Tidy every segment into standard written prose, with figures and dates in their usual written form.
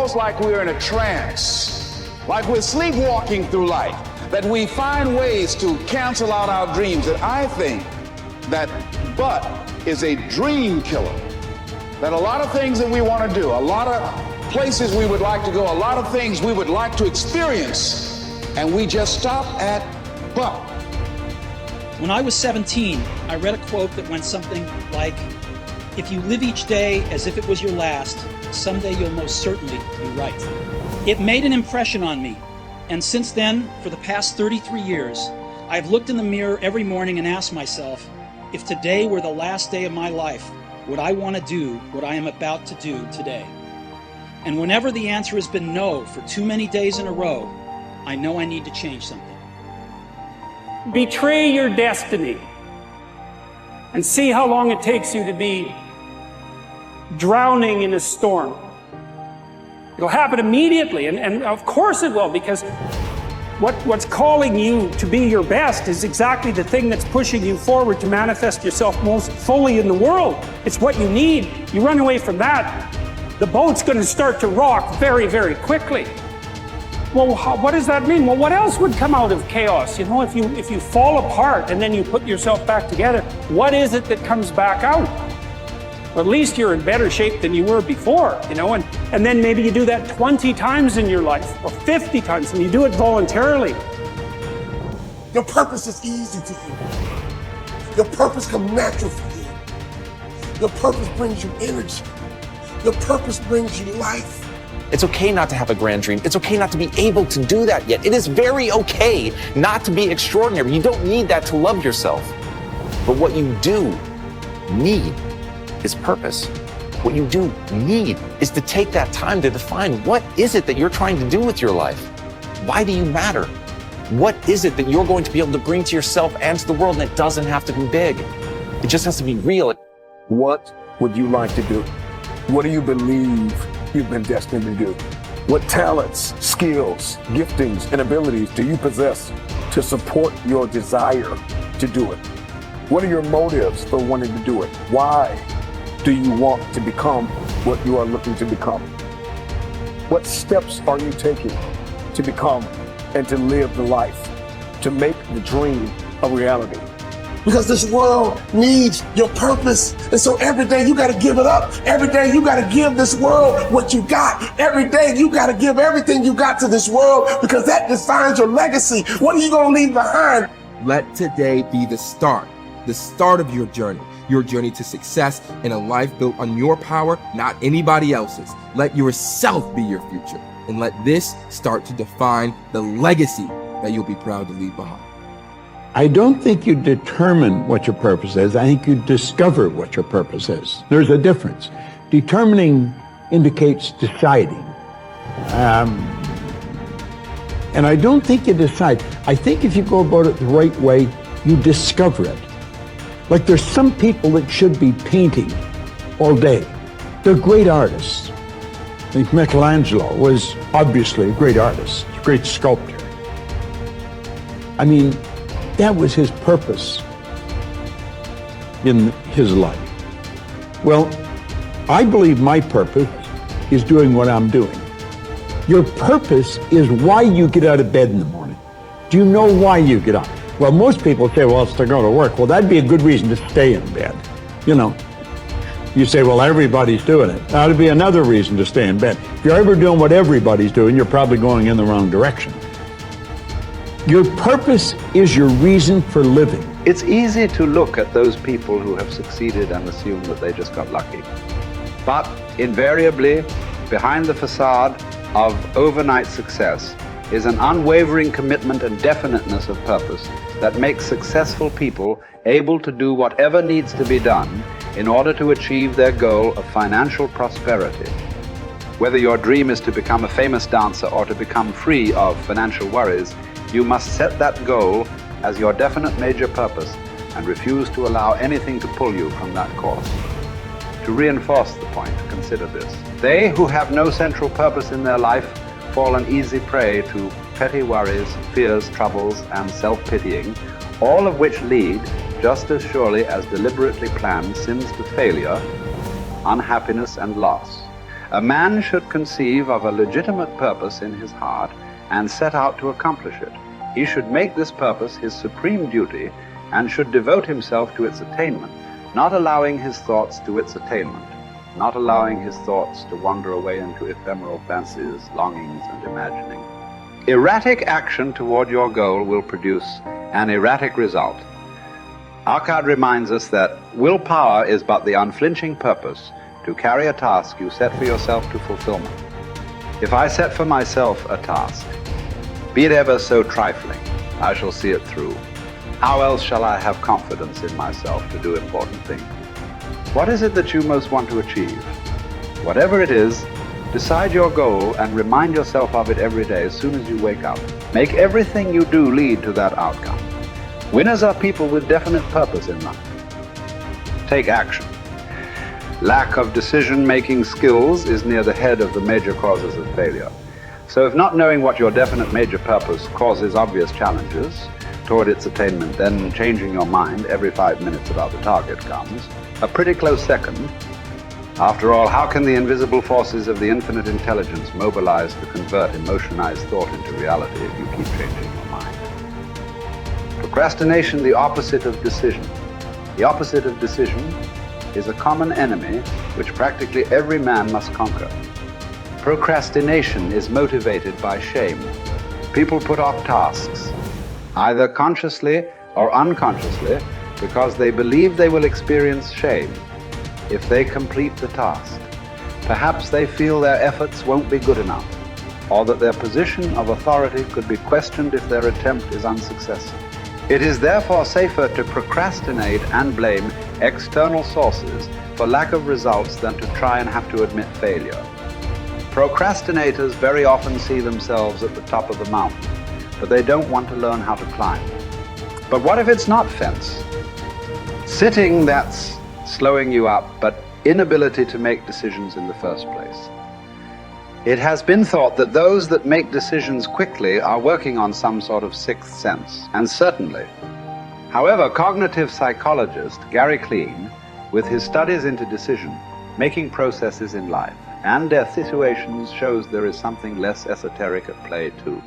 almost like we're in a trance, like we're sleepwalking through life, that we find ways to cancel out our dreams. And I think that but is a dream killer. That a lot of things that we want to do, a lot of places we would like to go, a lot of things we would like to experience, and we just stop at but. When I was 17, I read a quote that went something like, "If you live each day as if it was your last, someday you'll most certainly be right." It made an impression on me, and since then, for the past 33 years, I've looked in the mirror every morning and asked myself, if today were the last day of my life, would I want to do what I am about to do today? And whenever the answer has been no for too many days in a row, I know I need to change something. Betray your destiny and see how long it takes you to be drowning in a storm. It'll happen immediately, and of course it will, because what's calling you to be your best is exactly the thing that's pushing you forward to manifest yourself most fully in the world. It's what you need. You run away from that, the boat's going to start to rock very, very quickly. Well, what does that mean? Well, what else would come out of chaos? You know, if you fall apart and then you put yourself back together, what is it that comes back out? Well, at least you're in better shape than you were before, you know, and then maybe you do that 20 times in your life, or 50 times, and you do it voluntarily. Your purpose is easy to you. Your purpose comes natural for you. Your purpose brings you energy. Your purpose brings you life. It's okay not to have a grand dream. It's okay not to be able to do that yet. It is very okay not to be extraordinary. You don't need that to love yourself. But what you do need is purpose. What you do need is to take that time to define what is it that you're trying to do with your life? Why do you matter? What is it that you're going to be able to bring to yourself and to the world? And it doesn't have to be big. It just has to be real. What would you like to do? What do you believe you've been destined to do? What talents, skills, giftings, and abilities do you possess to support your desire to do it? What are your motives for wanting to do it? Why do you want to become what you are looking to become? What steps are you taking to become and to live the life, to make the dream a reality? Because this world needs your purpose. And so every day you got to give it up. Every day you got to give this world what you got. Every day you got to give everything you got to this world, because that defines your legacy. What are you going to leave behind? Let today be the start of your journey to success in a life built on your power, not anybody else's. Let yourself be your future, and let this start to define the legacy that you'll be proud to leave behind. I don't think you determine what your purpose is. I think you discover what your purpose is. There's a difference. Determining indicates deciding. And I don't think you decide. I think if you go about it the right way, you discover it. Like there's some people that should be painting all day. They're great artists. I think Michelangelo was obviously a great artist, a great sculptor. I mean, that was his purpose in his life. Well, I believe my purpose is doing what I'm doing. Your purpose is why you get out of bed in the morning. Do you know why you get up? Well, most people say, well, it's to go to work. Well, that'd be a good reason to stay in bed. You know, you say, well, everybody's doing it. That'd be another reason to stay in bed. If you're ever doing what everybody's doing, you're probably going in the wrong direction. Your purpose is your reason for living. It's easy to look at those people who have succeeded and assume that they just got lucky. But invariably, behind the facade of overnight success is an unwavering commitment and definiteness of purpose that makes successful people able to do whatever needs to be done in order to achieve their goal of financial prosperity. Whether your dream is to become a famous dancer or to become free of financial worries, you must set that goal as your definite major purpose and refuse to allow anything to pull you from that course. To reinforce the point, consider this. They who have no central purpose in their life fall an easy prey to petty worries, fears, troubles, and self-pitying, all of which lead, just as surely as deliberately planned sins, to failure, unhappiness, and loss. A man should conceive of a legitimate purpose in his heart and set out to accomplish it. He should make this purpose his supreme duty and should devote himself to its attainment, not allowing his thoughts to its attainment, not allowing his thoughts to wander away into ephemeral fancies, longings, and imagining. Erratic action toward your goal will produce an erratic result. Our card reminds us that willpower is but the unflinching purpose to carry a task you set for yourself to fulfillment. If I set for myself a task, be it ever so trifling, I shall see it through. How else shall I have confidence in myself to do important things? What is it that you most want to achieve? Whatever it is, decide your goal and remind yourself of it every day as soon as you wake up. Make everything you do lead to that outcome. Winners are people with definite purpose in life. Take action. Lack of decision-making skills is near the head of the major causes of failure. So if not knowing what your definite major purpose causes obvious challenges toward its attainment, then changing your mind every 5 minutes about the target comes a pretty close second. After all, how can the invisible forces of the infinite intelligence mobilize to convert emotionized thought into reality if you keep changing your mind? Procrastination, the opposite of decision. The opposite of decision is a common enemy which practically every man must conquer. Procrastination is motivated by shame. People put off tasks, either consciously or unconsciously, because they believe they will experience shame if they complete the task. Perhaps they feel their efforts won't be good enough, or that their position of authority could be questioned if their attempt is unsuccessful. It is therefore safer to procrastinate and blame external sources for lack of results than to try and have to admit failure. Procrastinators very often see themselves at the top of the mountain, but they don't want to learn how to climb. But what if it's not fence? Sitting, that's slowing you up, but inability to make decisions in the first place. It has been thought that those that make decisions quickly are working on some sort of sixth sense, and certainly. However, cognitive psychologist Gary Klein, with his studies into decision-making processes in life and death situations, shows there is something less esoteric at play too.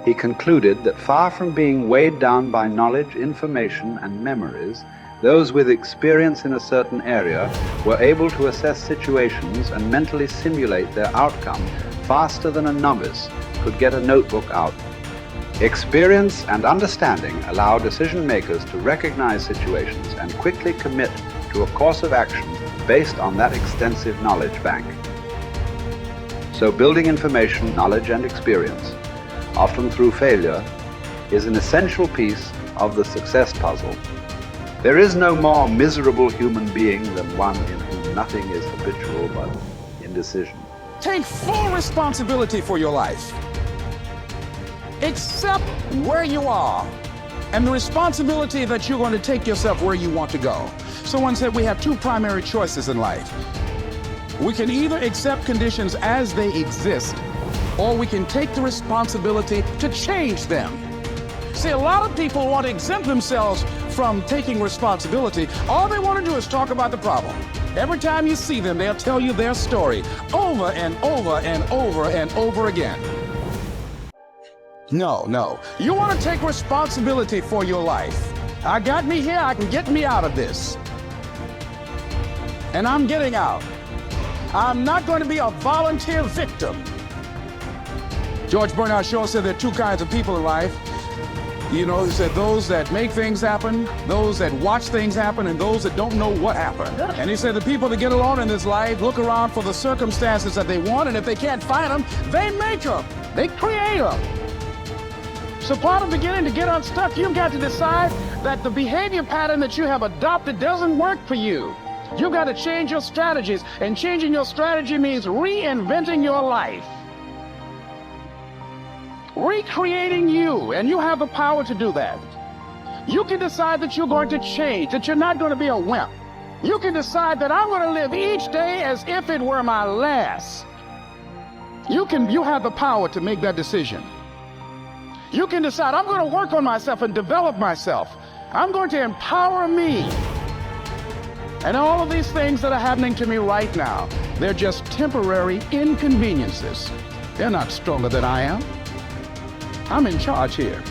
He concluded that far from being weighed down by knowledge, information, and memories, those with experience in a certain area were able to assess situations and mentally simulate their outcome faster than a novice could get a notebook out. Experience and understanding allow decision makers to recognize situations and quickly commit to a course of action based on that extensive knowledge bank. So building information, knowledge, and experience, often through failure, is an essential piece of the success puzzle. There is no more miserable human being than one in whom nothing is habitual but indecision. Take full responsibility for your life. Accept where you are and the responsibility that you're going to take yourself where you want to go. Someone said we have two primary choices in life. We can either accept conditions as they exist, or we can take the responsibility to change them. See, a lot of people want to exempt themselves from taking responsibility. All they want to do is talk about the problem. Every time you see them, they'll tell you their story over and over and over and over again. No. You want to take responsibility for your life. I got me here, I can get me out of this. And I'm getting out. I'm not going to be a volunteer victim. George Bernard Shaw said there are two kinds of people in life. You know, he said those that make things happen, those that watch things happen, and those that don't know what happened. And he said the people that get along in this life look around for the circumstances that they want, and if they can't find them, they make them. They create them. So part of beginning to get unstuck, you've got to decide that the behavior pattern that you have adopted doesn't work for you. You've got to change your strategies, and changing your strategy means reinventing your life. Recreating you, and you have the power to do that. You can decide that you're going to change, that you're not going to be a wimp. You can decide that I'm going to live each day as if it were my last. You have the power to make that decision. You can decide I'm going to work on myself and develop myself. I'm going to empower me. And all of these things that are happening to me right now, they're just temporary inconveniences. They're not stronger than I am. I'm in charge here.